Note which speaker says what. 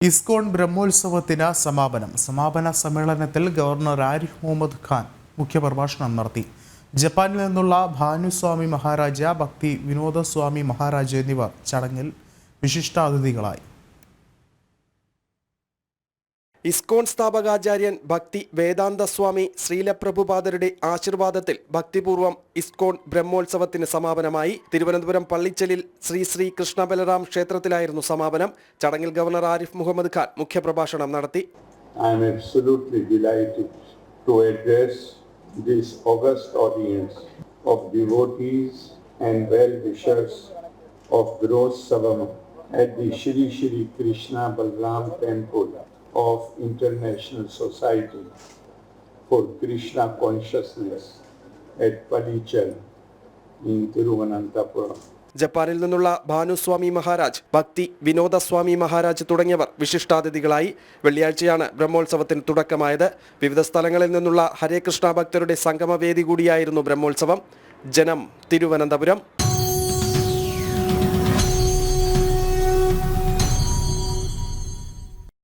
Speaker 1: ഇസ്കോൺ ബ്രഹ്മോത്സവത്തിന് സമാപന സമ്മേളനത്തിൽ ഗവർണർ ആരിഫ് മുഹമ്മദ് ഖാൻ മുഖ്യപ്രഭാഷണം നടത്തി. ജപ്പാനിൽ നിന്നുള്ള ഭാനുസ്വാമി മഹാരാജ, ഭക്തി വിനോദസ്വാമി മഹാരാജ എന്നിവർ ചടങ്ങിൽ വിശിഷ്ടാതിഥികളായി.
Speaker 2: ഇസ്കോൺ സ്ഥാപകാചാര്യൻ ഭക്തി വേദാന്തസ്വാമി ശ്രീലപ്രഭുപാദരുടെ ആശീർവാദത്തിൽ ഭക്തിപൂർവ്വം ഇസ്കോൺ ബ്രഹ്മോത്സവത്തിന് സമാപനമായി. തിരുവനന്തപുരം പള്ളിച്ചലിൽ ശ്രീ കൃഷ്ണ ബലറാം ക്ഷേത്രത്തിലായിരുന്നു സമാപനം. ചടങ്ങിൽ ഗവർണർ ആരിഫ് മുഹമ്മദ് ഖാൻ മുഖ്യപ്രഭാഷണം നടത്തി.
Speaker 3: I am absolutely delighted to address this august audience of devotees and well-wishers of Grossavam at the Shri Shri Krishna Balaram Temple of International Society for Krishna Consciousness at Padichal in Thiruvananthapuram.
Speaker 2: ജപ്പാനിൽ നിന്നുള്ള ഭാനുസ്വാമി മഹാരാജ്, ഭക്തി വിനോദസ്വാമി മഹാരാജ് തുടങ്ങിയവർ വിശിഷ്ടാതിഥികളായി. വെള്ളിയാഴ്ചയാണ് ബ്രഹ്മോത്സവത്തിന് തുടക്കമായത്. വിവിധ സ്ഥലങ്ങളിൽ നിന്നുള്ള ഹരേ കൃഷ്ണ ഭക്തരുടെ സംഗമവേദി കൂടിയായിരുന്നു ബ്രഹ്മോത്സവം. ജനം, തിരുവനന്തപുരം.